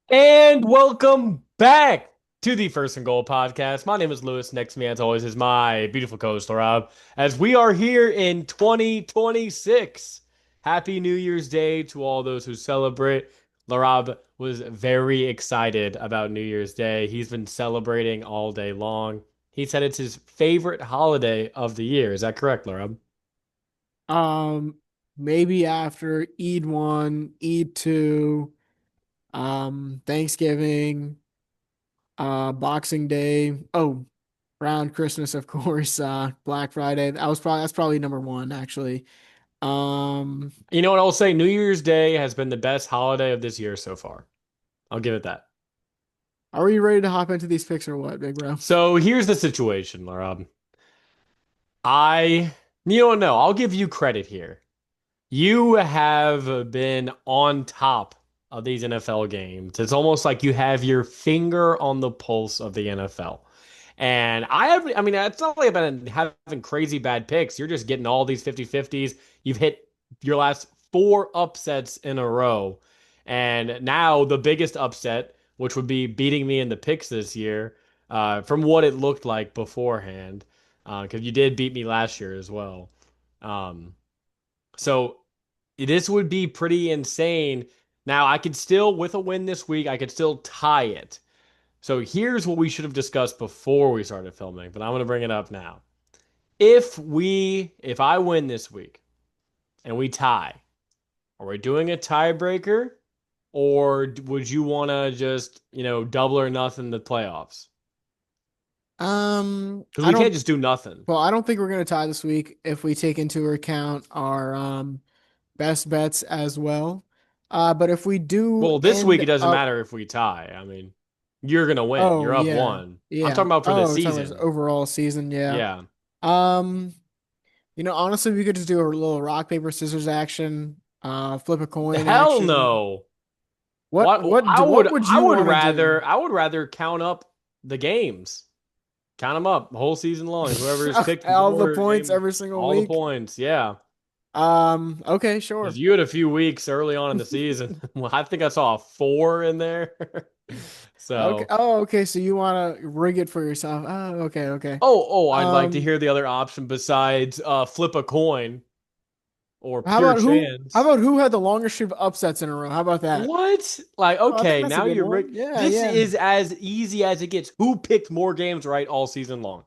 And welcome back to the First and Goal podcast. My name is Lewis. Next to me, as always, is my beautiful co-host, Laraib. As we are here in 2026, Happy New Year's Day to all those who celebrate. Laraib was very excited about New Year's Day. He's been celebrating all day long. He said it's his favorite holiday of the year. Is that correct, Laraib? Um, Maybe after Eid 1, Eid 2, Thanksgiving, Boxing Day. Oh, around Christmas, of course, Black Friday. That's probably number one, actually. Um, You know what I'll say? New Year's Day has been the best holiday of this year so far. I'll give it that. are we ready to hop into these picks or what, big bro? So here's the situation, Laura. I, you don't know. I'll give you credit here. You have been on top of these NFL games. It's almost like you have your finger on the pulse of the NFL. And I mean, it's not like I've been having crazy bad picks. You're just getting all these 50-50s. You've hit your last four upsets in a row. And now the biggest upset, which would be beating me in the picks this year, from what it looked like beforehand, because you did beat me last year as well. Um, so this would be pretty insane. Now, I could still, with a win this week, I could still tie it. So here's what we should have discussed before we started filming, but I'm going to bring it up now. If I win this week and we tie, are we doing a tiebreaker, or would you want to just, double or nothing the playoffs? Because I we can't don't. just do nothing. Well, I don't think we're gonna tie this week if we take into account our best bets as well. But if we do Well, this week end it doesn't up matter if we tie. I mean, you're going to win. Oh You're up yeah. one. I'm Yeah. talking about for the Oh, we're talking about this season. overall season, yeah. Yeah. Um, Honestly, we could just do a little rock, paper, scissors action, flip a coin Hell action. no. What What would you want to do? I would rather count up the games. Count them up the whole season long. Whoever has picked All the more points games, every single all the week. points. Yeah. Okay, Because sure. you had a few weeks early on in the season. Well, I think I saw a four in there. Okay. So, Oh, okay. So you want to rig it for yourself. Oh, okay, okay. I'd like to Um, hear the other option besides flip a coin or how pure about who? How chance. about who had the longest streak of upsets in a row? How about that? What? Like, Oh, I think okay, that's a now good you're one. Yeah, this yeah. is as easy as it gets. Who picked more games right all season long?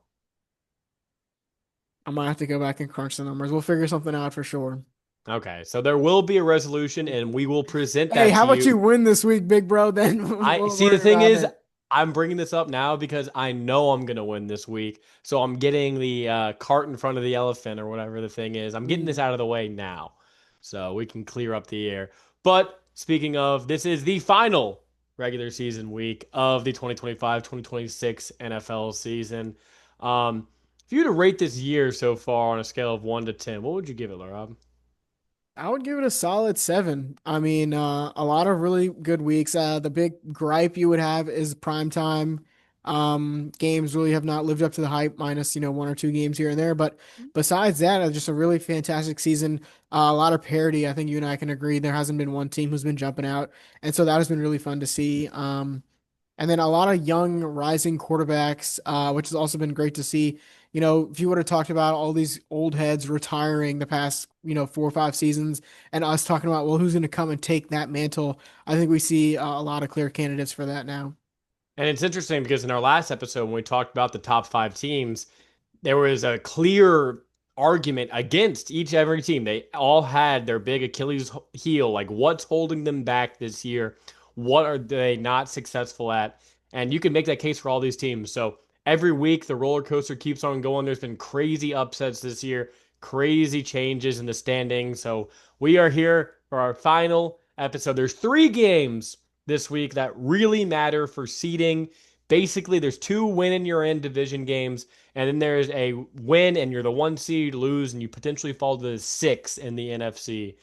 I might have to go back and crunch the numbers. We'll figure something out for sure. Okay, so there will be a resolution and we will present Hey, that how to about you you. win this week, big bro? Then I we'll see the worry thing about is it. I'm bringing this up now because I know I'm going to win this week. So I'm getting the cart in front of the elephant or whatever the thing is. I'm getting this Mm. out of the way now so we can clear up the air. But speaking of, this is the final regular season week of the 2025-2026 NFL season. If you were to rate this year so far on a scale of 1 to 10, what would you give it, Rob? I would give it a solid seven. I mean, a lot of really good weeks. The big gripe you would have is prime time. Games really have not lived up to the hype, minus, one or two games here and there. But besides that, just a really fantastic season. A lot of parity. I think you and I can agree. There hasn't been one team who's been jumping out. And so that has been really fun to see. And then a lot of young rising quarterbacks, which has also been great to see. If you would have talked about all these old heads retiring the past, 4 or 5 seasons, and us talking about, well, who's going to come and take that mantle, I think we see a lot of clear candidates for that now. And it's interesting because in our last episode, when we talked about the top five teams, there was a clear argument against each every team. They all had their big Achilles heel, like what's holding them back this year? What are they not successful at? And you can make that case for all these teams. So every week the roller coaster keeps on going. There's been crazy upsets this year, crazy changes in the standings. So we are here for our final episode. There's three games this week that really matter for seeding. Basically, there's two win in your end division games, and then there's a win and you're the one seed, lose, and you potentially fall to the six in the NFC.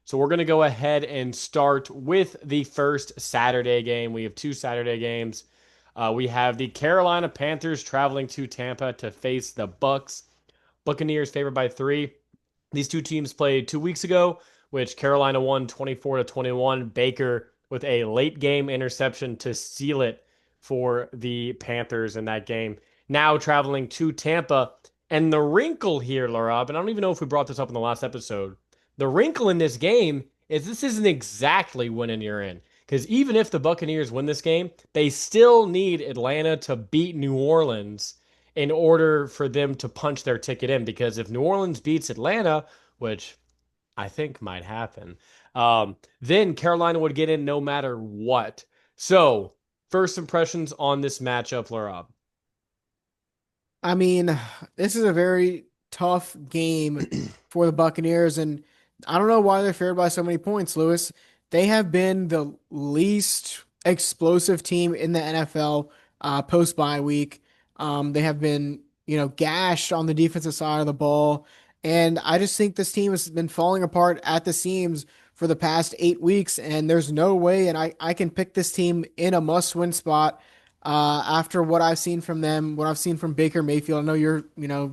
So we're going to go ahead and start with the first Saturday game. We have two Saturday games. We have the Carolina Panthers traveling to Tampa to face the Bucks. Buccaneers favored by 3. These two teams played 2 weeks ago, which Carolina won 24-21. Baker with a late game interception to seal it for the Panthers in that game. Now traveling to Tampa. And the wrinkle here, Laura, and I don't even know if we brought this up in the last episode. The wrinkle in this game is this isn't exactly winning you're in. Because even if the Buccaneers win this game, they still need Atlanta to beat New Orleans in order for them to punch their ticket in. Because if New Orleans beats Atlanta, which I think might happen, then Carolina would get in no matter what. So, first impressions on this matchup, Laura. I mean, this is a very tough game for the Buccaneers, and I don't know why they're favored by so many points, Lewis. They have been the least explosive team in the NFL post bye week. They have been, gashed on the defensive side of the ball, and I just think this team has been falling apart at the seams for the past 8 weeks, and there's no way, and I can pick this team in a must-win spot after what I've seen from them, what I've seen from Baker Mayfield. I know you're,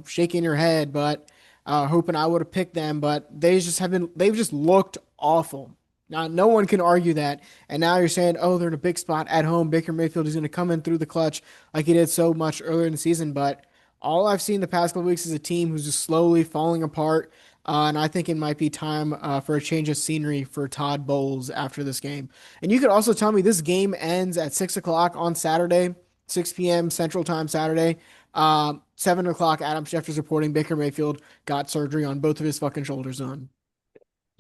shaking your head, but hoping I would have picked them, but they've just looked awful. Now, no one can argue that. And now you're saying, oh, they're in a big spot at home. Baker Mayfield is going to come in through the clutch like he did so much earlier in the season. But all I've seen the past couple weeks is a team who's just slowly falling apart. And I think it might be time for a change of scenery for Todd Bowles after this game. And you could also tell me this game ends at 6 o'clock on Saturday, 6 p.m. Central Time Saturday. 7 o'clock, Adam Schefter's reporting Baker Mayfield got surgery on both of his fucking shoulders done.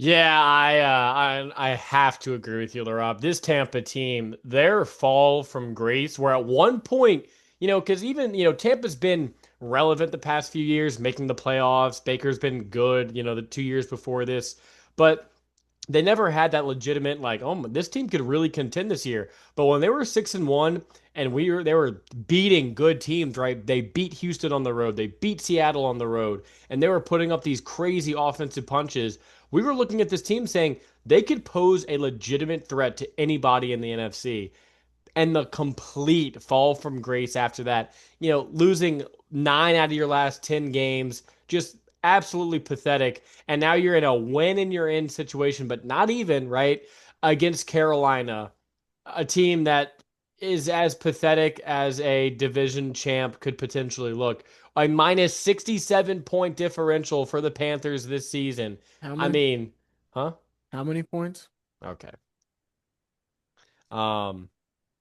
Yeah, I have to agree with you, Rob. This Tampa team, their fall from grace, where at one point, because even, Tampa's been relevant the past few years, making the playoffs. Baker's been good, the 2 years before this, but they never had that legitimate like, oh, this team could really contend this year. But when they were 6-1 and they were beating good teams, right? They beat Houston on the road, they beat Seattle on the road, and they were putting up these crazy offensive punches. We were looking at this team saying they could pose a legitimate threat to anybody in the NFC, and the complete fall from grace after that. Losing 9 out of your last 10 games, just absolutely pathetic. And now you're in a win and you're in situation, but not even, right? Against Carolina, a team that is as pathetic as a division champ could potentially look. A minus 67 point differential for the Panthers this season. How I many? mean, huh? How many points? Okay. Um,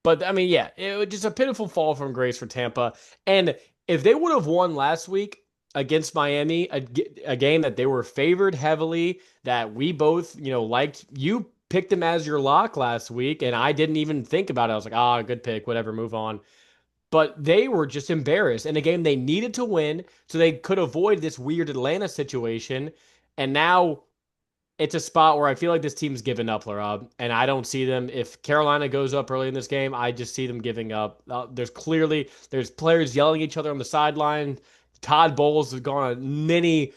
But I mean, yeah, it was just a pitiful fall from grace for Tampa. And if they would have won last week against Miami, a game that they were favored heavily, that we both, liked, you picked them as your lock last week, and I didn't even think about it. I was like, ah, good pick, whatever, move on. But they were just embarrassed in a game they needed to win so they could avoid this weird Atlanta situation. And now it's a spot where I feel like this team's given up, Larob, and I don't see them. If Carolina goes up early in this game, I just see them giving up. There's players yelling at each other on the sideline. Todd Bowles has gone on many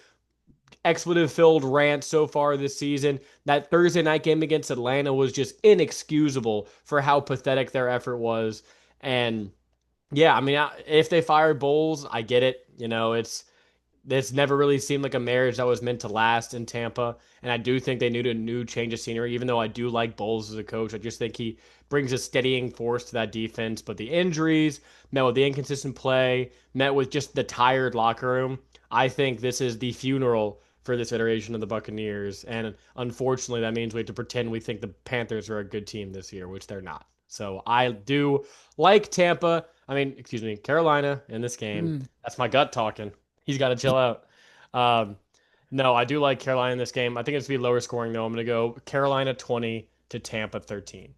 expletive-filled rants so far this season. That Thursday night game against Atlanta was just inexcusable for how pathetic their effort was. And yeah, I mean, if they fired Bowles, I get it. It's this never really seemed like a marriage that was meant to last in Tampa. And I do think they needed a new change of scenery, even though I do like Bowles as a coach. I just think he brings a steadying force to that defense. But the injuries, met with the inconsistent play, met with just the tired locker room, I think this is the funeral for this iteration of the Buccaneers. And unfortunately, that means we have to pretend we think the Panthers are a good team this year, which they're not. So I do like Tampa. I mean, excuse me, Carolina in this game. Hmm. That's my gut talking. He's got to chill out. Um, no, I do like Carolina in this game. I think it's going to be lower scoring, though. I'm going to go Carolina 20 to Tampa 13.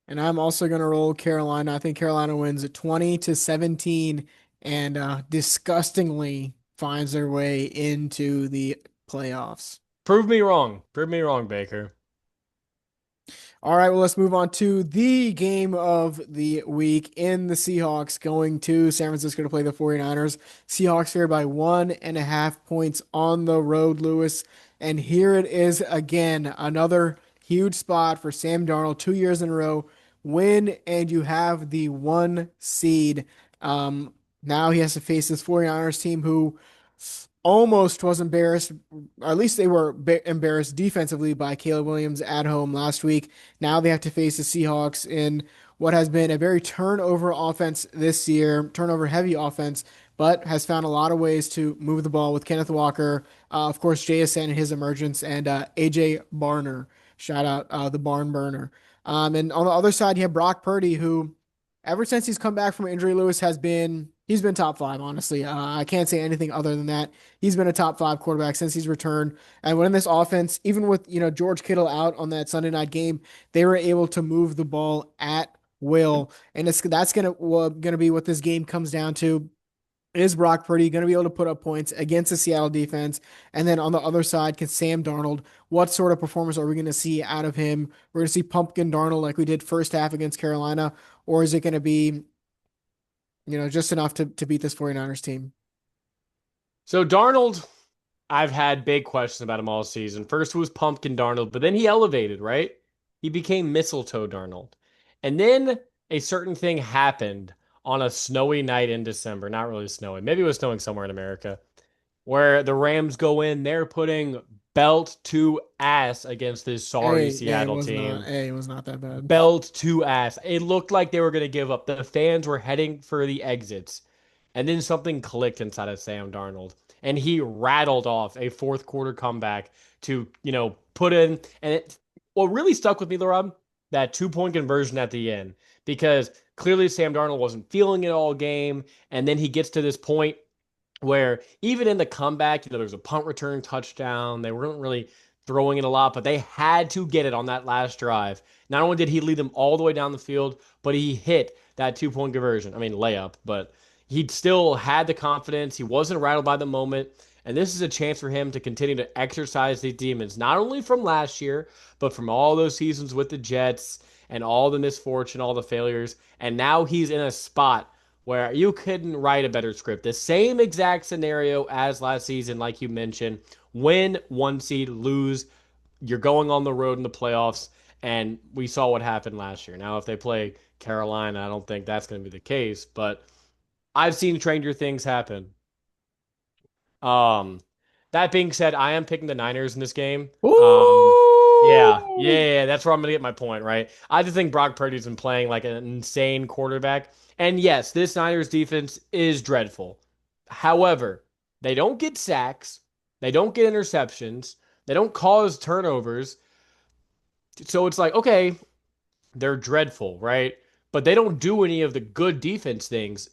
And I'm also going to roll Carolina. I think Carolina wins at 20-17 and disgustingly finds their way into the playoffs. Prove me wrong. Prove me wrong, Baker. All right, well, let's move on to the game of the week in the Seahawks going to San Francisco to play the 49ers. Seahawks favored by 1.5 points on the road, Lewis. And here it is again, another huge spot for Sam Darnold, 2 years in a row. Win, and you have the 1 seed. Now he has to face this 49ers team who almost was embarrassed, or at least they were embarrassed defensively by Caleb Williams at home last week. Now they have to face the Seahawks in what has been a very turnover offense this year, turnover heavy offense, but has found a lot of ways to move the ball with Kenneth Walker, of course, JSN and his emergence, and AJ Barner. Shout out the barn burner. And on the other side, you have Brock Purdy, who ever since he's come back from injury, Lewis has been he's been top five. Honestly, I can't say anything other than that. He's been a top five quarterback since he's returned. And when in this offense, even with George Kittle out on that Sunday night game, they were able to move the ball at will, and that's gonna be what this game comes down to. Is Brock Purdy going to be able to put up points against the Seattle defense? And then on the other side, can Sam Darnold, what sort of performance are we going to see out of him? We're going to see Pumpkin Darnold like we did first half against Carolina, or is it going to be, just enough to beat this 49ers team? So Darnold, I've had big questions about him all season. First was Pumpkin Darnold, but then he elevated, right? He became Mistletoe Darnold. And then a certain thing happened on a snowy night in December. Not really snowy. Maybe it was snowing somewhere in America, where the Rams go in. They're putting belt to ass against this sorry It Seattle was not. team. It was not that bad. Belt to ass. It looked like they were going to give up. The fans were heading for the exits. And then something clicked inside of Sam Darnold. And he rattled off a fourth quarter comeback to, put in. And what really stuck with me, Laraib, that 2 point conversion at the end. Because clearly Sam Darnold wasn't feeling it all game. And then he gets to this point where even in the comeback, there was a punt return touchdown. They weren't really throwing it a lot, but they had to get it on that last drive. Not only did he lead them all the way down the field, but he hit that 2 point conversion. I mean, layup, but he still had the confidence. He wasn't rattled by the moment. And this is a chance for him to continue to exercise these demons, not only from last year, but from all those seasons with the Jets and all the misfortune, all the failures. And now he's in a spot where you couldn't write a better script. The same exact scenario as last season, like you mentioned. Win one seed, lose. You're going on the road in the playoffs, and we saw what happened last year. Now, if they play Carolina, I don't think that's going to be the case, but I've seen stranger things happen. Um, that being said, I am picking the Niners in this game. Ooh! Yeah, that's where I'm gonna get my point, right? I just think Brock Purdy's been playing like an insane quarterback. And yes, this Niners defense is dreadful. However, they don't get sacks, they don't get interceptions, they don't cause turnovers. So it's like, okay, they're dreadful, right? But they don't do any of the good defense things,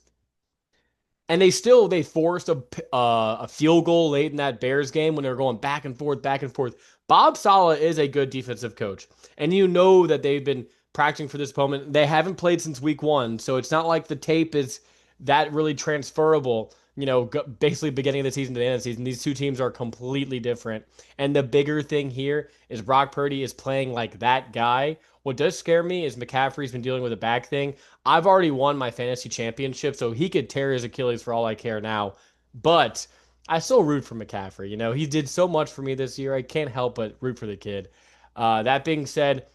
and they forced a field goal late in that Bears game when they were going back and forth, back and forth. Bob Saleh is a good defensive coach, and you know that they've been practicing for this moment. They haven't played since week one, so it's not like the tape is that really transferable. Basically beginning of the season to the end of the season, these two teams are completely different. And the bigger thing here is Brock Purdy is playing like that guy. What does scare me is McCaffrey's been dealing with a back thing. I've already won my fantasy championship, so he could tear his Achilles for all I care now. But I still root for McCaffrey. He did so much for me this year. I can't help but root for the kid. That being said,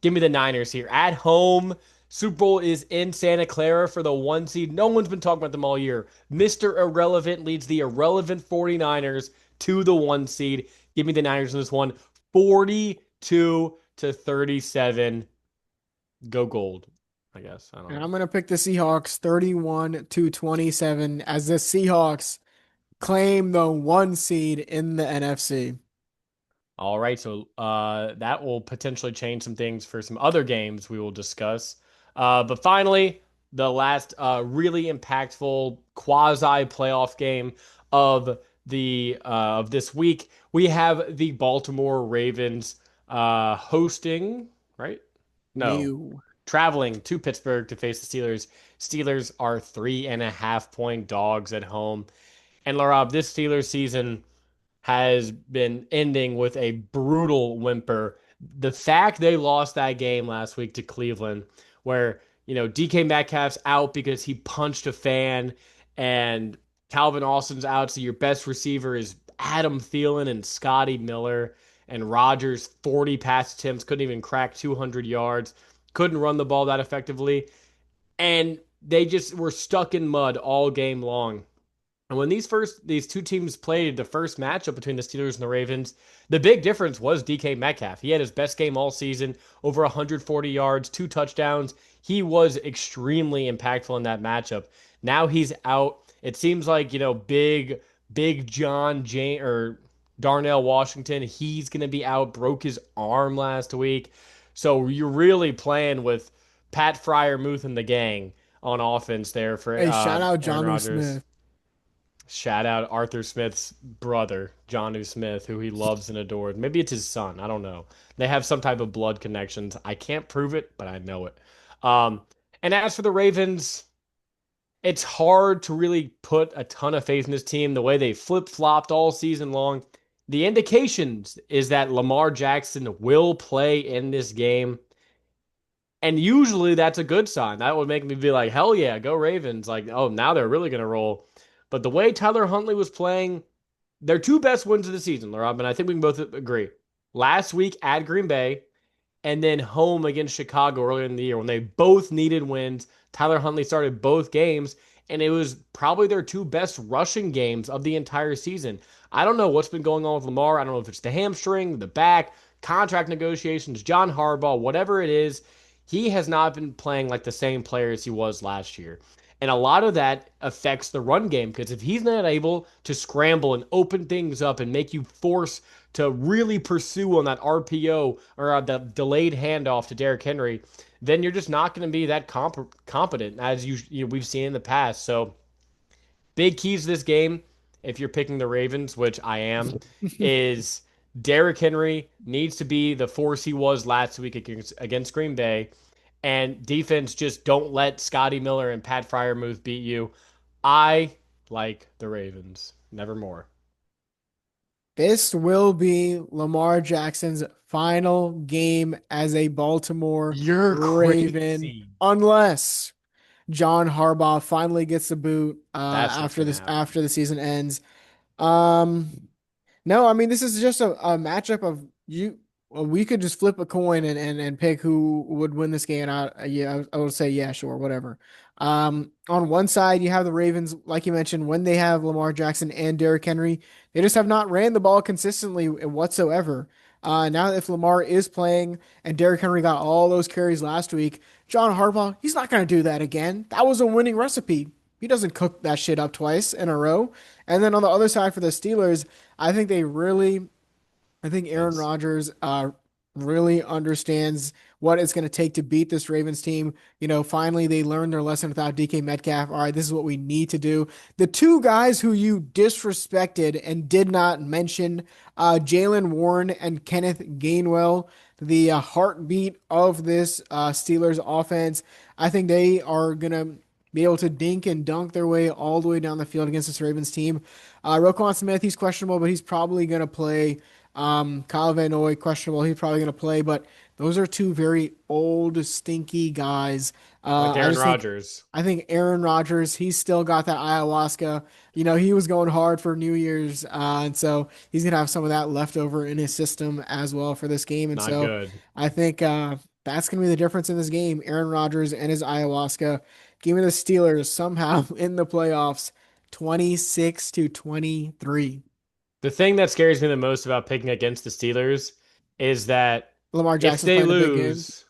give me the Niners here at home. Super Bowl is in Santa Clara for the 1 seed. No one's been talking about them all year. Mr. Irrelevant leads the irrelevant 49ers to the 1 seed. Give me the Niners in this one. 42-37. Go gold, I guess. I don't And know. I'm going to pick the Seahawks 31-27 as the Seahawks claim the 1 seed in the NFC. All right, so that will potentially change some things for some other games we will discuss. But finally, the last really impactful quasi playoff game of the of this week, we have the Baltimore Ravens hosting, right? No, New. traveling to Pittsburgh to face the Steelers. Steelers are 3.5 point dogs at home. And Larob, this Steelers season has been ending with a brutal whimper. The fact they lost that game last week to Cleveland, where, DK Metcalf's out because he punched a fan, and Calvin Austin's out, so your best receiver is Adam Thielen and Scotty Miller, and Rodgers 40 pass attempts, couldn't even crack 200 yards, couldn't run the ball that effectively, and they just were stuck in mud all game long. And when these two teams played the first matchup between the Steelers and the Ravens, the big difference was DK Metcalf. He had his best game all season, over 140 yards, two touchdowns. He was extremely impactful in that matchup. Now he's out. It seems like, big John Jane or Darnell Washington, he's going to be out, broke his arm last week. So you're really playing with Pat Fryermuth and the gang on offense there for Hey, shout out Aaron John Rodgers. Smith. Shout out Arthur Smith's brother, Johnu Smith, who he loves and adores. Maybe it's his son. I don't know. They have some type of blood connections. I can't prove it, but I know it. Um, and as for the Ravens, it's hard to really put a ton of faith in this team the way they flip flopped all season long. The indications is that Lamar Jackson will play in this game. And usually that's a good sign. That would make me be like, hell yeah, go Ravens. Like, oh, now they're really going to roll. But the way Tyler Huntley was playing, their two best wins of the season, Laraib, and I think we can both agree. Last week at Green Bay, and then home against Chicago earlier in the year when they both needed wins. Tyler Huntley started both games, and it was probably their two best rushing games of the entire season. I don't know what's been going on with Lamar. I don't know if it's the hamstring, the back, contract negotiations, John Harbaugh, whatever it is. He has not been playing like the same player as he was last year. And a lot of that affects the run game because if he's not able to scramble and open things up and make you force to really pursue on that RPO or the delayed handoff to Derrick Henry, then you're just not going to be that competent as we've seen in the past. So big keys to this game, if you're picking the Ravens, which I am, is Derrick Henry needs to be the force he was last week against Green Bay. And defense, just don't let Scotty Miller and Pat Fryermuth beat you. I like the Ravens. Nevermore. This will be Lamar Jackson's final game as a Baltimore You're Raven, crazy. unless John Harbaugh finally gets the boot That's not going to happen. after the season ends. Um, no, I mean this is just a matchup of you. Well, we could just flip a coin and pick who would win this game. And I would say yeah, sure, whatever. On one side you have the Ravens, like you mentioned, when they have Lamar Jackson and Derrick Henry, they just have not ran the ball consistently whatsoever. Now if Lamar is playing and Derrick Henry got all those carries last week, John Harbaugh, he's not going to do that again. That was a winning recipe. He doesn't cook that shit up twice in a row. And then on the other side for the Steelers, I think they really, I think Aaron Yes. Rodgers really understands what it's going to take to beat this Ravens team. You know, finally they learned their lesson without DK Metcalf. All right, this is what we need to do. The two guys who you disrespected and did not mention, Jalen Warren and Kenneth Gainwell, the heartbeat of this Steelers offense. I think they are going to be able to dink and dunk their way all the way down the field against this Ravens team. Roquan Smith, he's questionable, but he's probably going to play. Kyle Van Noy, questionable. He's probably going to play, but those are two very old, stinky guys. With I Aaron just think, Rodgers. I think Aaron Rodgers, he's still got that ayahuasca. You know, he was going hard for New Year's, and so he's gonna have some of that left over in his system as well for this game. And Not so good. I think that's gonna be the difference in this game. Aaron Rodgers and his ayahuasca. Give me the Steelers somehow in the playoffs, 26-23. The thing that scares me the most about picking against the Steelers is that Lamar if Jackson's they playing a big game. lose,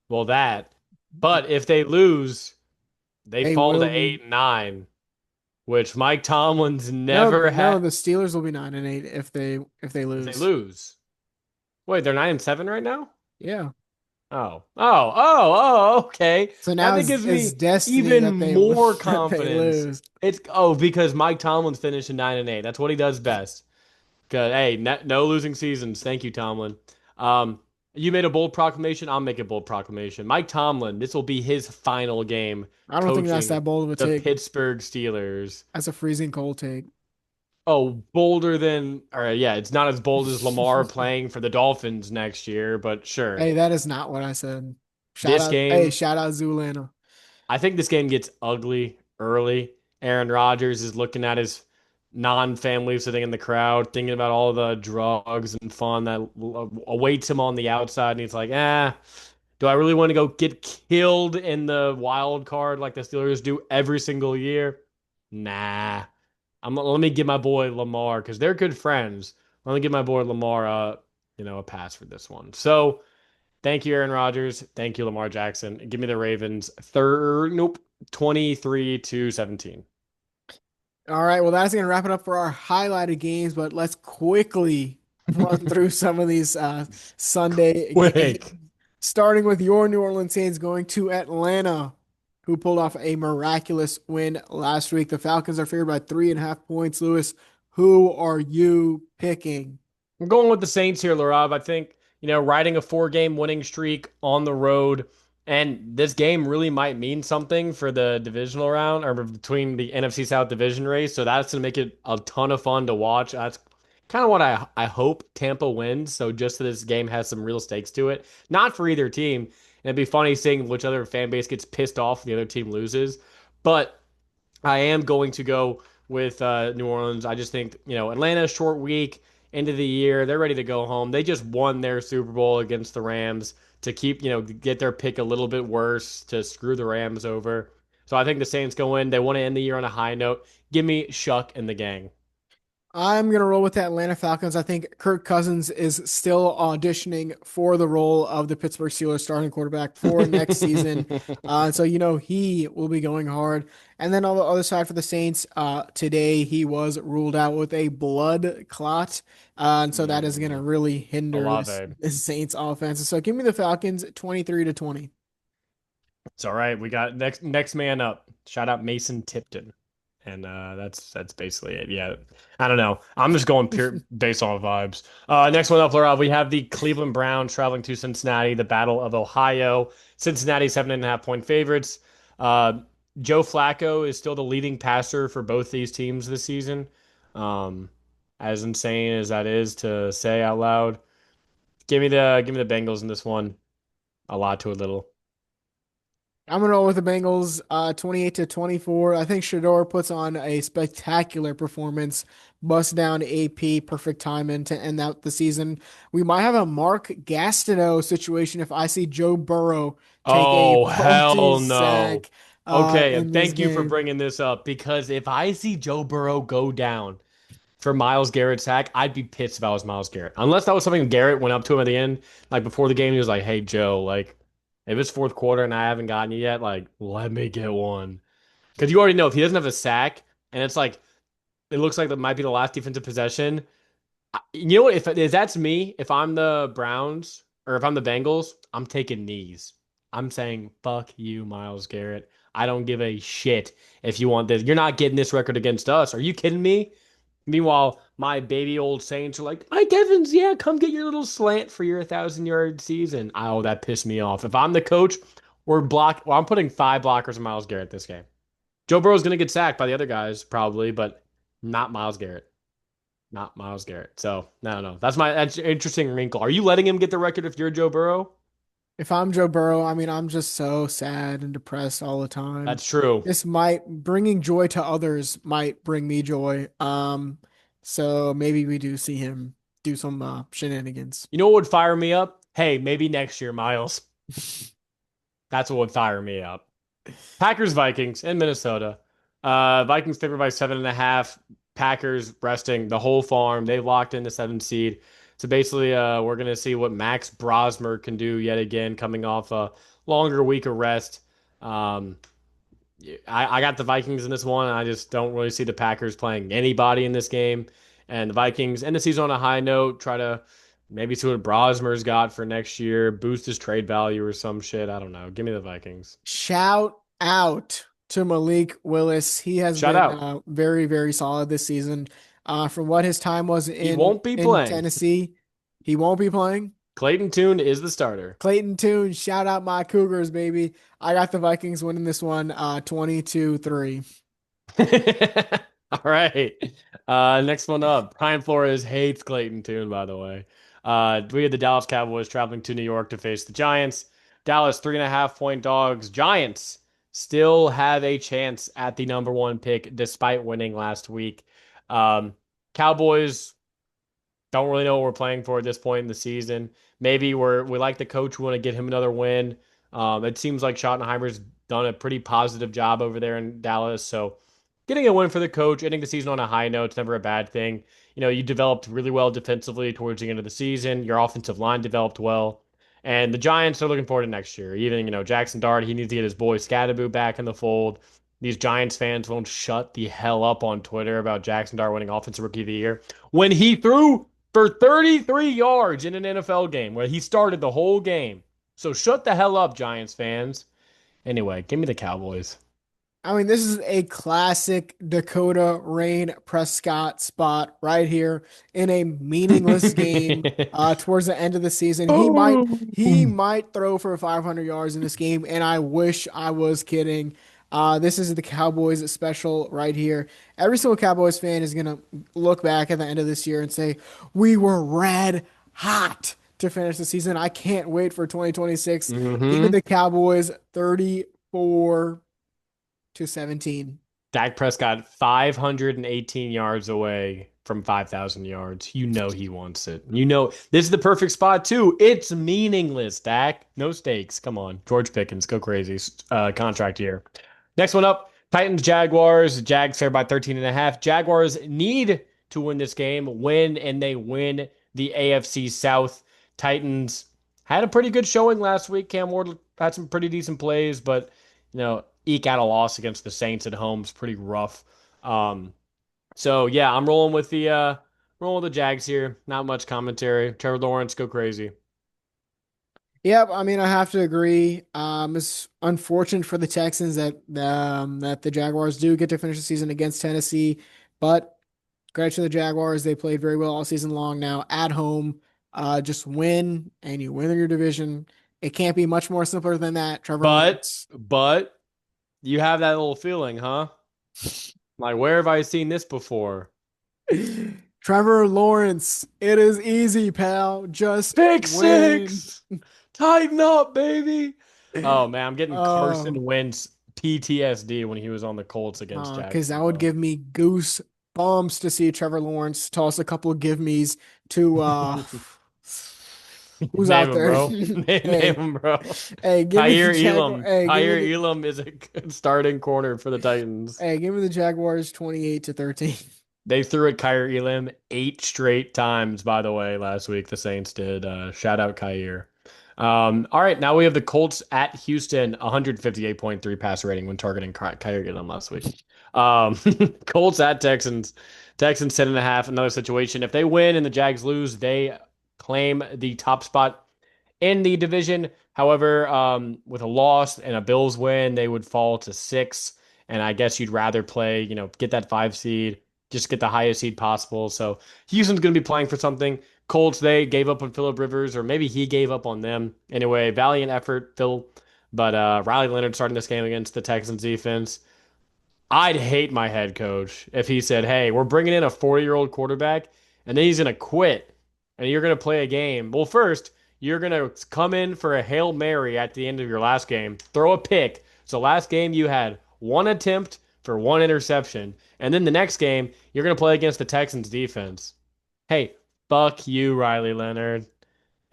well, but if they lose, they They fall to will be. 8-9, which Mike Tomlin's No, never no, had the Steelers will be 9-8 if they if they lose. lose. Wait, they're 9-7 right now? Yeah. Okay. So That now thing gives it's me destiny even that they more that they confidence. lose. It's because Mike Tomlin's finishing 9-8. That's what he does best. Cause hey, no losing seasons. Thank you, Tomlin. Um, you made a bold proclamation. I'll make a bold proclamation. Mike Tomlin, this will be his final game I don't think that's coaching that bold of a the take. Pittsburgh Steelers. That's a freezing cold take. Oh, bolder than, all right, yeah, it's not as bold as Lamar playing for the Dolphins next year, but sure. Hey, that is not what I said. This game, Shout out Zoolander. I think this game gets ugly early. Aaron Rodgers is looking at his non-family sitting in the crowd, thinking about all the drugs and fun that awaits him on the outside, and he's like, do I really want to go get killed in the wild card like the Steelers do every single year? Nah. Let me give my boy Lamar because they're good friends. Let me give my boy Lamar a pass for this one. So thank you, Aaron Rodgers. Thank you, Lamar Jackson. Give me the Ravens third, nope, 23-17. All right, well, that's going to wrap it up for our highlighted games, but let's quickly run through some of these Sunday games. Quick. Starting with your New Orleans Saints going to Atlanta, who pulled off a miraculous win last week. The Falcons are favored by 3.5 points. Lewis, who are you picking? I'm going with the Saints here, Laraib. I think, riding a 4 game winning streak on the road, and this game really might mean something for the divisional round or between the NFC South division race. So that's going to make it a ton of fun to watch. That's kind of what I hope Tampa wins. So just so this game has some real stakes to it, not for either team. And it'd be funny seeing which other fan base gets pissed off if the other team loses. But I am going to go with New Orleans. I just think, Atlanta, short week, end of the year, they're ready to go home. They just won their Super Bowl against the Rams to keep, get their pick a little bit worse to screw the Rams over. So I think the Saints go in. They want to end the year on a high note. Give me Shuck and the gang. I'm going to roll with the Atlanta Falcons. I think Kirk Cousins is still auditioning for the role of the Pittsburgh Steelers starting quarterback for next season. So, he will be going hard. And then on the other side for the Saints, today he was ruled out with a blood clot. And so that is going to really hinder Olave. this Saints offense. So give me the Falcons 23-20. It's all right. We got next man up. Shout out Mason Tipton. And that's basically it. Yeah. I don't know. I'm just going pure based on vibes. Next one up, Laura, we have the Cleveland Browns traveling to Cincinnati, the Battle of Ohio. Cincinnati 7.5 point favorites. Uh, Joe Flacco is still the leading passer for both these teams this season. Um, as insane as that is to say out loud. Give me the Bengals in this one. A lot to a little. I'm gonna roll with the Bengals, 28-24. I think Shador puts on a spectacular performance, bust down AP, perfect timing to end out the season. We might have a Mark Gastineau situation if I see Joe Burrow take a Oh, multi hell no. sack Okay, and in this thank you for game. bringing this up because if I see Joe Burrow go down for Miles Garrett's sack, I'd be pissed if I was Miles Garrett. Unless that was something Garrett went up to him at the end, like before the game, he was like, "Hey Joe, like if it's fourth quarter and I haven't gotten you yet, like let me get one." Because you already know if he doesn't have a sack and it's like it looks like that might be the last defensive possession, you know what? If that's me, if I'm the Browns or if I'm the Bengals, I'm taking knees. I'm saying, fuck you, Miles Garrett. I don't give a shit if you want this. You're not getting this record against us. Are you kidding me? Meanwhile, my baby old Saints are like, Mike Evans, yeah, come get your little slant for your 1,000 yard season. Oh, that pissed me off. If I'm the coach, I'm putting 5 blockers on Miles Garrett this game. Joe Burrow's gonna get sacked by the other guys probably, but not Miles Garrett. Not Miles Garrett. So no. That's an interesting wrinkle. Are you letting him get the record if you're Joe Burrow? If I'm Joe Burrow, I mean, I'm just so sad and depressed all the time. That's true. This might bringing joy to others might bring me joy. So maybe we do see him do some shenanigans. You know what would fire me up? Hey, maybe next year, Miles. That's what would fire me up. Packers Vikings in Minnesota. Vikings favored by 7.5. Packers resting the whole farm. They locked in the 7th seed. So basically, we're gonna see what Max Brosmer can do yet again, coming off a longer week of rest. Um, I got the Vikings in this one. I just don't really see the Packers playing anybody in this game. And the Vikings end the season on a high note. Try to maybe see what Brosmer's got for next year, boost his trade value or some shit. I don't know. Give me the Vikings. Shout out to Malik Willis. He has Shout been out. very, very solid this season. From what his time was He in won't be in playing. Tennessee, he won't be playing. Clayton Tune is the starter. Clayton Tune, shout out my Cougars, baby. I got the Vikings winning this one 22-3. All right. Next one up. Brian Flores hates Clayton Tune, by the way. We had the Dallas Cowboys traveling to New York to face the Giants. Dallas 3.5 point dogs. Giants still have a chance at the number one pick despite winning last week. Um, Cowboys don't really know what we're playing for at this point in the season. Maybe we like the coach. We want to get him another win. It seems like Schottenheimer's done a pretty positive job over there in Dallas. So getting a win for the coach, ending the season on a high note, it's never a bad thing. You developed really well defensively towards the end of the season. Your offensive line developed well. And the Giants are looking forward to next year. Even, Jackson Dart, he needs to get his boy Scadaboo back in the fold. These Giants fans won't shut the hell up on Twitter about Jackson Dart winning Offensive Rookie of the Year when he threw for 33 yards in an NFL game where he started the whole game. So shut the hell up, Giants fans. Anyway, give me the Cowboys. I mean, this is a classic Dakota Rain Prescott spot right here in a meaningless game towards the end of the season. He Boom. might throw for 500 yards in this game, and I wish I was kidding. This is the Cowboys special right here. Every single Cowboys fan is gonna look back at the end of this year and say, "We were red hot to finish the season." I can't wait for 2026. Give me Mm-hmm. the Cowboys 34-17. Dak Prescott 518 yards away from 5,000 yards. You know he wants it. This is the perfect spot too. It's meaningless, Dak. No stakes. Come on. George Pickens, go crazy. Contract year. Next one up, Titans Jaguars. Jags fair by 13 and a half. Jaguars need to win this game, and they win the AFC South. Titans had a pretty good showing last week. Cam Ward had some pretty decent plays, but eke out a loss against the Saints at home is pretty rough. Um, so yeah, I'm rolling with the Jags here. Not much commentary. Trevor Lawrence, go crazy. Yep, I mean I have to agree. It's unfortunate for the Texans that the Jaguars do get to finish the season against Tennessee, but credit to the Jaguars, they played very well all season long now at home. Just win and you win your division. It can't be much more simpler than that. Trevor But Lawrence. but you have that little feeling, huh? Like, where have I seen this before? Trevor Lawrence, it is easy, pal. Just Pick win. six. Tighten up, baby. Oh man, I'm getting Oh. Carson Wentz PTSD when he was on the Colts against Because that would Jacksonville. give me goose bumps to see Trevor Lawrence toss a couple of give me's to who's Name out him, there. bro. Name Hey, him, bro. hey, give me the Kyer Jaguar. Elam. Hey, give me Kyer the Elam is a good starting corner for the Titans. hey, give me the Jaguars 28-13. They threw at Kyer Elam 8 straight times, by the way, last week. The Saints did. Shout out Kyer. All right, now we have the Colts at Houston, 158.3 passer rating when targeting Kyer Elam last week. Um, Colts at Texans. Texans 10.5, another situation. If they win and the Jags lose, they claim the top spot in the division. However, with a loss and a Bills win, they would fall to 6. And I guess you'd rather play, get that 5 seed, just get the highest seed possible. So Houston's going to be playing for something. Colts, they gave up on Phillip Rivers, or maybe he gave up on them. Anyway, valiant effort, Phil. But Riley Leonard starting this game against the Texans defense. I'd hate my head coach if he said, "Hey, we're bringing in a 40-year-old quarterback, and then he's going to quit, and you're going to play a game." Well, first, you're going to come in for a Hail Mary at the end of your last game, throw a pick. So last game you had one attempt for one interception, and then the next game you're going to play against the Texans defense. Hey, fuck you, Riley Leonard.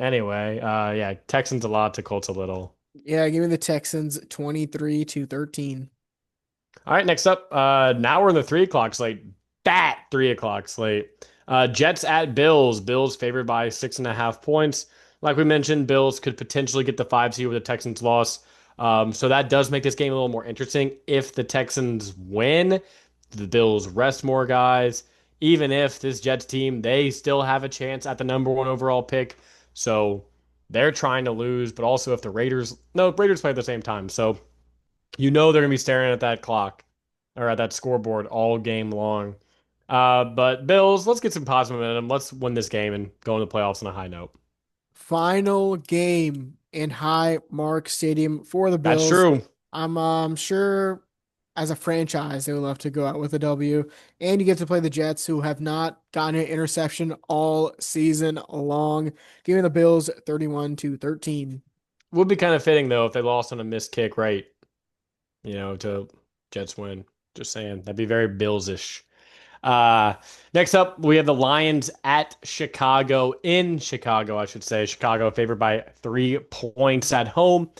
Anyway, yeah, Texans a lot to Colts a little. Yeah, give me the Texans 23-13. All right, next up, now we're in the 3 o'clock slate. Bat 3 o'clock slate. Jets at Bills. Bills favored by 6.5 points. Like we mentioned, Bills could potentially get the 5 seed with the Texans loss. So that does make this game a little more interesting. If the Texans win, the Bills rest more guys. Even if this Jets team, they still have a chance at the number one overall pick. So they're trying to lose, but also if the Raiders, no, Raiders play at the same time. So they're going to be staring at that clock or at that scoreboard all game long. But Bills, let's get some positive momentum. Let's win this game and go into the playoffs on a high note. Final game in Highmark Stadium for the That's Bills. true. I'm sure as a franchise they would love to go out with a W. And you get to play the Jets, who have not gotten an interception all season long. Giving the Bills 31-13. Would be kind of fitting though if they lost on a missed kick, right? To Jets win. Just saying, that'd be very Bills-ish. Uh, Next up, we have the Lions at Chicago, in Chicago, I should say. Chicago favored by 3 points at home.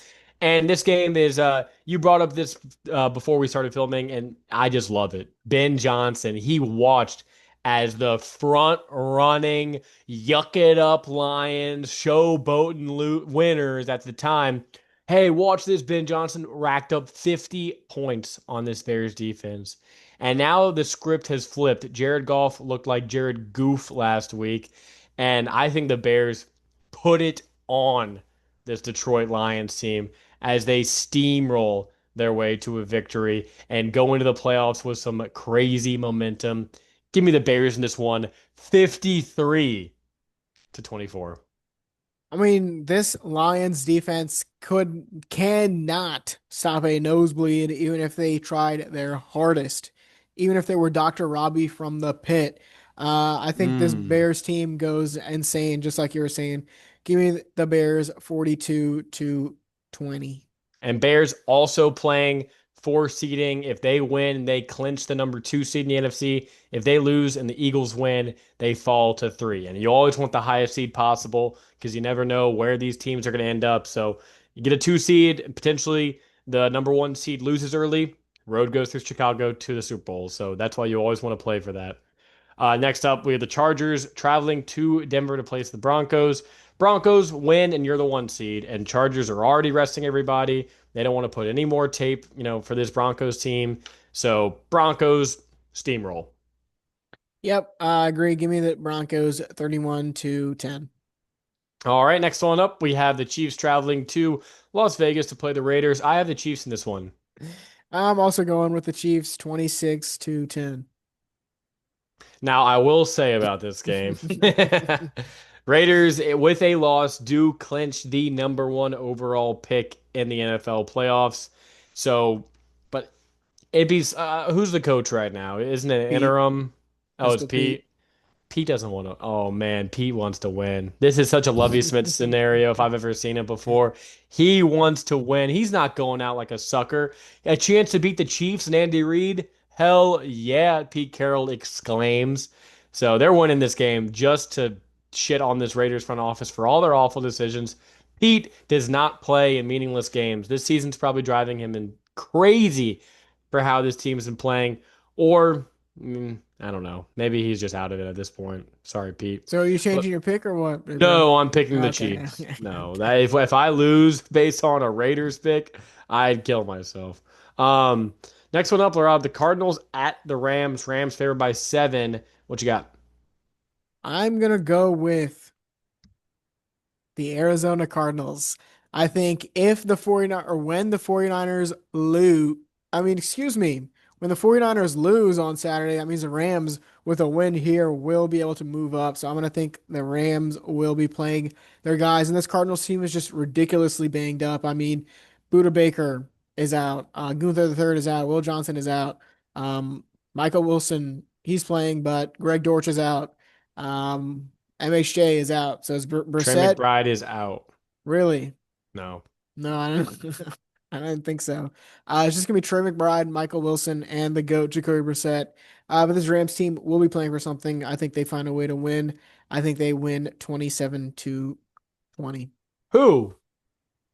And this game is you brought up this before we started filming, and I just love it. Ben Johnson, he watched as the front running, yuck it up Lions, showboating winners at the time. Hey, watch this. Ben Johnson racked up 50 points on this Bears defense. And now the script has flipped. Jared Goff looked like Jared Goof last week. And I think the Bears put it on this Detroit Lions team as they steamroll their way to a victory and go into the playoffs with some crazy momentum. Give me the Bears in this one, 53-24. I mean, this Lions defense cannot stop a nosebleed, even if they tried their hardest, even if they were Dr. Robbie from the pit. I think this Mm. Bears team goes insane, just like you were saying. Give me the Bears 42 to 20. And Bears also playing four seeding. If they win, they clinch the number two seed in the NFC. If they lose and the Eagles win, they fall to three. And you always want the highest seed possible because you never know where these teams are going to end up. So you get a two seed, potentially the number one seed loses early. Road goes through Chicago to the Super Bowl. So that's why you always want to play for that. Next up, we have the Chargers traveling to Denver to place the Broncos. Broncos win, and you're the one seed. And Chargers are already resting everybody. They don't want to put any more tape, for this Broncos team. So Broncos steamroll. Yep, I agree. Give me the Broncos 31 to 10. All right, next one up, we have the Chiefs traveling to Las Vegas to play the Raiders. I have the Chiefs in this one. I'm also going with the Chiefs 26 to 10. Now, I will say about this game, Raiders, with a loss, do clinch the number one overall pick in the NFL playoffs. So, but it'd be who's the coach right now? Isn't it Pete, interim? Oh, it's Pistol Pete. Pete. Pete doesn't want to. Oh man, Pete wants to win. This is such a Lovie Smith scenario if I've ever seen it before. He wants to win. He's not going out like a sucker. A chance to beat the Chiefs and Andy Reid? Hell yeah, Pete Carroll exclaims. So they're winning this game just to shit on this Raiders front office for all their awful decisions. Pete does not play in meaningless games. This season's probably driving him in crazy for how this team has been playing. Or I don't know. Maybe he's just out of it at this point. Sorry, Pete. So are you But changing your pick or what, big bro? no, I'm picking the Okay. Chiefs. Okay. No, Okay. that if I lose based on a Raiders pick, I'd kill myself. Next one up, Laraib, the Cardinals at the Rams. Rams favored by 7. What you got? I'm gonna go with the Arizona Cardinals. I think if the 49 or when the 49ers lose, I mean, excuse me, when the 49ers lose on Saturday, that means the Rams with a win here will be able to move up. So I'm going to think the Rams will be playing their guys. And this Cardinals team is just ridiculously banged up. I mean, Buda Baker is out. Gunther the third is out. Will Johnson is out. Michael Wilson, he's playing, but Greg Dortch is out. MHJ is out. So is Trey Brissett McBride is out. really? No. No, I don't. I don't think so. It's just gonna be Trey McBride, Michael Wilson, and the GOAT Jacoby Brissett. But this Rams team will be playing for something. I think they find a way to win. I think they win 27 to 20. Who?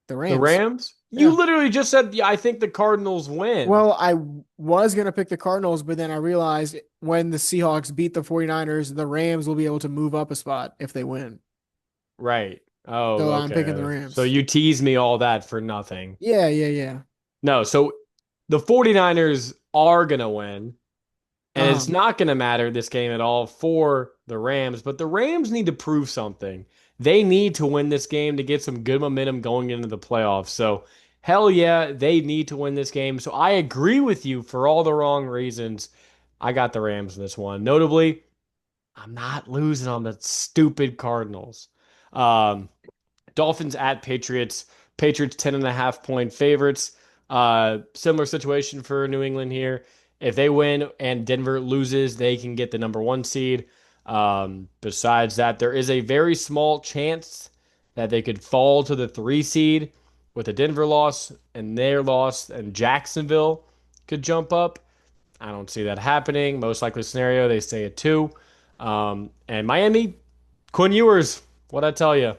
The The Rams. Rams? You Yeah. literally just said, yeah, I think the Cardinals win. Well, I was gonna pick the Cardinals, but then I realized when the Seahawks beat the 49ers, the Rams will be able to move up a spot if they win. Right. Oh, So I'm picking the okay. So Rams. you teased me all that for nothing. Yeah, yeah, yeah. No, so the 49ers are going to win. And it's Uh-huh. not going to matter this game at all for the Rams, but the Rams need to prove something. They need to win this game to get some good momentum going into the playoffs. So, hell yeah, they need to win this game. So, I agree with you for all the wrong reasons. I got the Rams in this one. Notably, I'm not losing on the stupid Cardinals. Um, Dolphins at Patriots. Patriots 10.5 point favorites. Similar situation for New England here. If they win and Denver loses, they can get the number one seed. Besides that, there is a very small chance that they could fall to the 3 seed with a Denver loss and their loss, and Jacksonville could jump up. I don't see that happening. Most likely scenario, they stay at 2. And Miami, Quinn Ewers, what I tell you?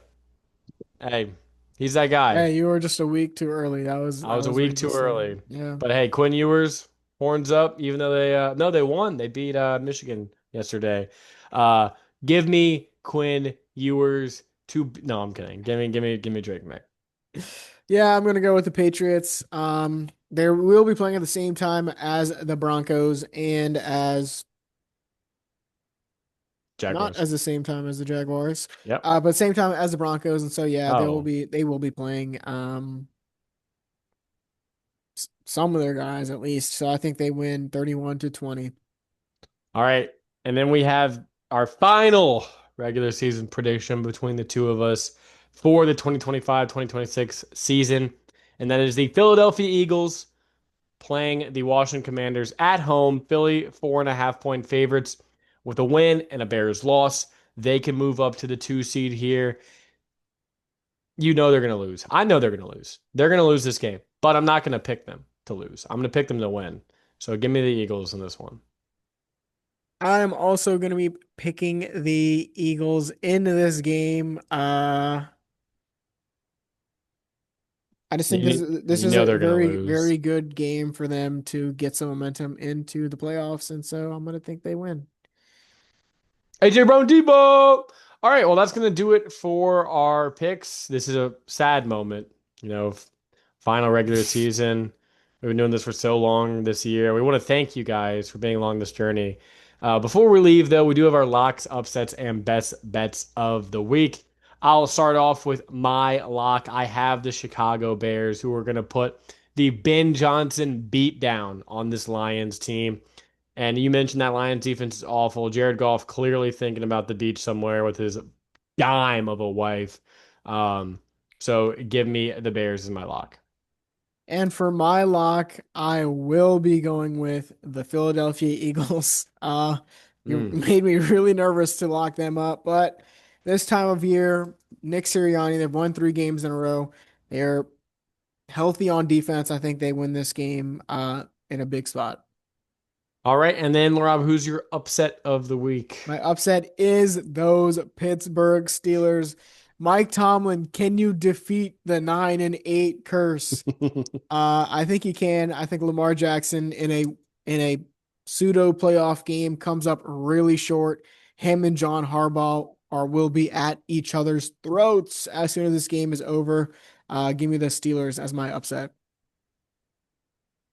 Hey, He's that guy. Hey, you were just a week too early. I That was a was week what you too said. early. Yeah. But hey, Quinn Ewers, horns up, even though they no, they won. They beat Michigan yesterday. Uh give me Quinn Ewers to no, I'm kidding. Give me Drake May. Yeah, I'm gonna go with the Patriots. They will be playing at the same time as the Broncos and as not Jaguars. as the same time as the Jaguars, Yep. but same time as the Broncos. And so yeah, Oh. they will be playing some of their guys at least. So I think they win 31-20. All right. And then we have our final regular season prediction between the two of us for the 2025-2026 season. And that is the Philadelphia Eagles playing the Washington Commanders at home. Philly, 4.5 point favorites with a win and a Bears loss. They can move up to the 2 seed here. You know they're going to lose. I know they're going to lose. They're going to lose this game, but I'm not going to pick them to lose. I'm going to pick them to win. So give me the Eagles in this one. I'm also gonna be picking the Eagles in this game. I just think this You is know a they're going to very lose. good game for them to get some momentum into the playoffs, and so I'm gonna think they win. AJ Brown Debo. All right, well, that's going to do it for our picks. This is a sad moment, you know, final regular season. We've been doing this for so long this year. We want to thank you guys for being along this journey. Before we leave, though, we do have our locks, upsets, and best bets of the week. I'll start off with my lock. I have the Chicago Bears, who are going to put the Ben Johnson beat down on this Lions team. And you mentioned that Lions defense is awful. Jared Goff clearly thinking about the beach somewhere with his dime of a wife. Um, so give me the Bears as my lock. And for my lock, I will be going with the Philadelphia Eagles. You Mm. made me really nervous to lock them up, but this time of year, Nick Sirianni, they've won 3 games in a row. They're healthy on defense. I think they win this game in a big spot. All right, and then Laraib, who's your upset of the week? My upset is those Pittsburgh Steelers. Mike Tomlin, can you defeat the 9-8 curse? I think he can. I think Lamar Jackson in a pseudo playoff game comes up really short. Him and John Harbaugh are will be at each other's throats as soon as this game is over. Give me the Steelers as my upset.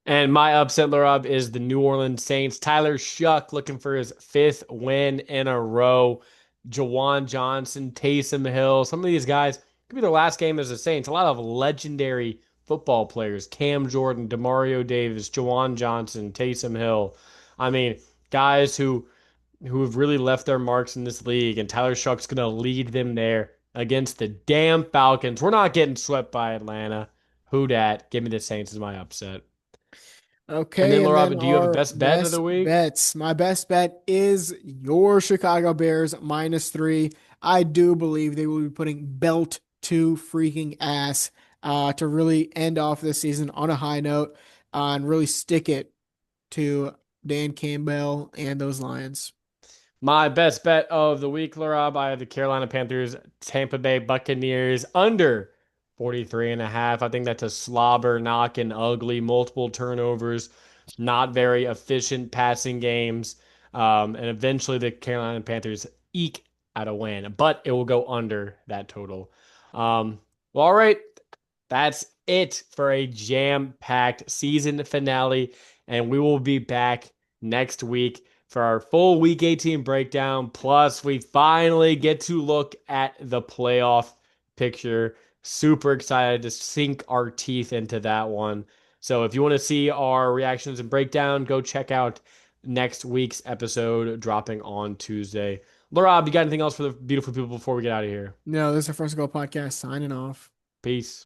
And my upset, Laraib, is the New Orleans Saints. Tyler Shuck looking for his fifth win in a row. Jawan Johnson, Taysom Hill, some of these guys could be their last game as the Saints. A lot of legendary football players: Cam Jordan, Demario Davis, Jawan Johnson, Taysom Hill. I mean, guys who have really left their marks in this league, and Tyler Shuck's going to lead them there against the damn Falcons. We're not getting swept by Atlanta. Who dat? Give me the Saints as my upset. And then, Okay, and then Laura, do you have a our best bet of best the week? bets. My best bet is your Chicago Bears -3. I do believe they will be putting belt to freaking ass to really end off this season on a high note and really stick it to Dan Campbell and those Lions. My best bet of the week, Larob, I have the Carolina Panthers, Tampa Bay Buccaneers under 43.5. I think that's a slobber, knocking, ugly, multiple turnovers, not very efficient passing games. And eventually the Carolina Panthers eke out a win, but it will go under that total. Well, all right. That's it for a jam-packed season finale. And we will be back next week for our full week 18 breakdown. Plus, we finally get to look at the playoff picture. Super excited to sink our teeth into that one. So, if you want to see our reactions and breakdown, go check out next week's episode dropping on Tuesday. Laurab, you got anything else for the beautiful people before we get out of here? No, this is our First Goal Podcast signing off. Peace.